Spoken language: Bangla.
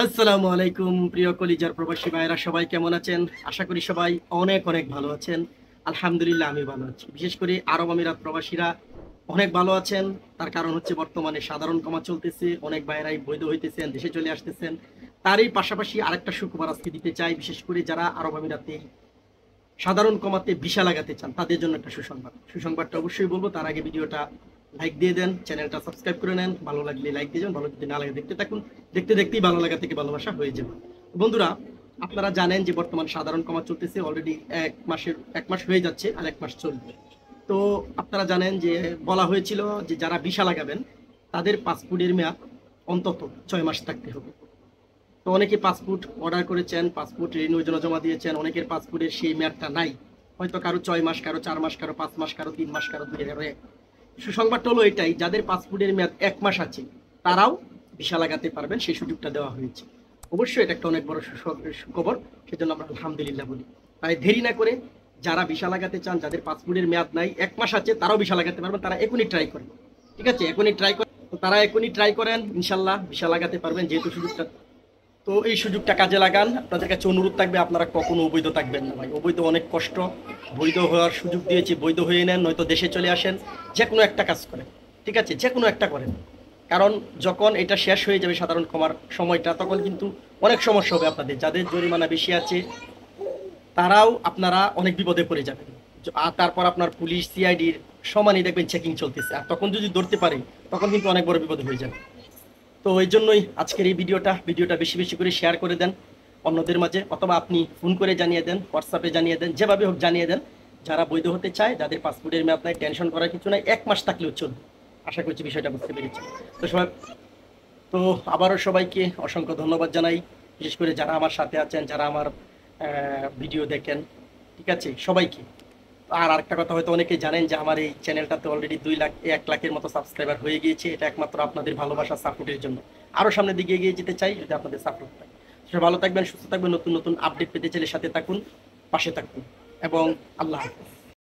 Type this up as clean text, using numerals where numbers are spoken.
আসসালামু আলাইকুম প্রিয় কলিজার প্রবাসী ভাইরা, সবাই কেমন আছেন? আশা করি সবাই অনেক অনেক ভালো আছেন। আলহামদুলিল্লাহ আমি ভালো আছি। বিশেষ করে আরব আমিরাত প্রবাসীরা অনেক ভালো আছেন। তার কারণ হচ্ছে বর্তমানে সাধারণ কমা চলতেছে, অনেক ভাইরাই বৈধ হইতেছেন, দেশে চলে আসতেছেন। তারই পাশাপাশি আরেকটা সুখবর আজকে দিতে চাই, বিশেষ করে যারা আরব আমিরাতে সাধারণ কমাতে ভিসা লাগাতে চান তাদের জন্য একটা সুসংবাদটা অবশ্যই বলবো। তার আগে ভিডিওটা লাইক দিয়ে দেন, চ্যানেলটা সাবস্ক্রাইব করে নেন, ভালো লাগলে লাইক দিয়ে যান, ভালো যদি না লাগে দেখতে থাকুন, দেখতে দেখতেই ভালো লাগা থেকে ভালোবাসা হয়ে যাবে। বন্ধুরা, আপনারা জানেন যে বর্তমান সাধারণ কমা চলতেছে, অলরেডি এক মাস হয়ে যাচ্ছে, আর এক মাস চলবে। তো আপনারা জানেন যে বলা হয়েছিল যে যারা ভিসা লাগাবেন তাদের পাসপোর্টের মেয়াদ অন্তত 6 মাস থাকতে হবে। তো অনেকে পাসপোর্ট অর্ডার করেছেন, পাসপোর্ট রিনিউর জন্য জমা দিয়েছেন, অনেকের পাসপোর্টের সেই মেয়াদটা নাই। হয়তো কারো 6 মাস, কারো 4 মাস, কারো 5 মাস, কারো 3 মাস, কারো 2 সুসংবাদটা হলো এটাই, যাদের পাসপোর্টের মেয়াদ 1 মাস আছে তারাও ভিসা লাগাতে পারবেন, সেই সুযোগটা দেওয়া হয়েছে। অবশ্যই এটা একটা অনেক বড় সুখবর, সেজন্য আমরা আলহামদুলিল্লাহ বলি। তাই দেরি না করে যারা ভিসা লাগাতে চান, যাদের পাসপোর্টের মেয়াদ নাই, 1 মাস আছে, তারাও ভিসা লাগাতে পারবেন। তারা এখনই ট্রাই করেন, ঠিক আছে? এখনই ট্রাই করেন, তো তারা এখনই ট্রাই করেন, ইনশাল্লাহ ভিসা লাগাতে পারবেন যেহেতু সুযোগটা। তো এই সুযোগটা কাজে লাগান। আপনাদের কাছে অনুরোধ থাকবে, আপনারা কখনো অবৈধ থাকবেন না ভাই। অবৈধ অনেক কষ্ট, বৈধ হওয়ার সুযোগ দিয়েছি, বৈধ হয়ে নেন, নয়তো দেশে চলে আসেন, যে কোনো একটা কাজ করেন, ঠিক আছে? যে কোনো একটা করেন, কারণ যখন এটা শেষ হয়ে যাবে সাধারণ ক্ষমার সময়টা, তখন কিন্তু অনেক সমস্যা হবে আপনাদের। যাদের জরিমানা বেশি আছে তারাও আপনারা অনেক বিপদে পড়ে যাবেন। আর তারপর আপনার পুলিশ সিআইডির সমানই দেখবেন চেকিং চলতেছে, আর তখন যদি ধরতে পারে তখন কিন্তু অনেক বড় বিপদ হয়ে যাবে। তো এই জন্যই আজকের এই ভিডিওটা বেশি বেশি করে শেয়ার করে দেন অন্যদের মাঝে, অথবা আপনি ফোন করে জানিয়ে দেন, হোয়াটসঅ্যাপে জানিয়ে দেন, যেভাবে হোক জানিয়ে দেন। যারা বৈধ হতে চায়, যাদের পাসপোর্টের মেয়াদ নাই, টেনশন করার কিছু নাই, 1 মাস থাকলেও চলবে। আশা করছি বিষয়টা বুঝতে পেরেছি। তো সবাই, তো আবারও সবাইকে অসংখ্য ধন্যবাদ জানাই, বিশেষ করে যারা আমার সাথে আছেন, যারা আমার ভিডিও দেখেন, ঠিক আছে? সবাইকে। আর আরেকটা কথা, হয়তো অনেকে জানেন যে আমার এই চ্যানেলটাতে অলরেডি 2 লাখ 1 লাখের মতো সাবস্ক্রাইবার হয়ে গিয়েছে। এটা একমাত্র আপনাদের ভালোবাসা সাপোর্টের জন্য। আরও সামনের দিকে এগিয়ে যেতে চাই যদি আপনাদের সাপোর্ট পাই। সবাই ভালো থাকবেন, সুস্থ থাকবেন, নতুন নতুন আপডেট পেতে চাইলে সাথে থাকুন, পাশে থাকুন, এবং আল্লাহ হাফেজ।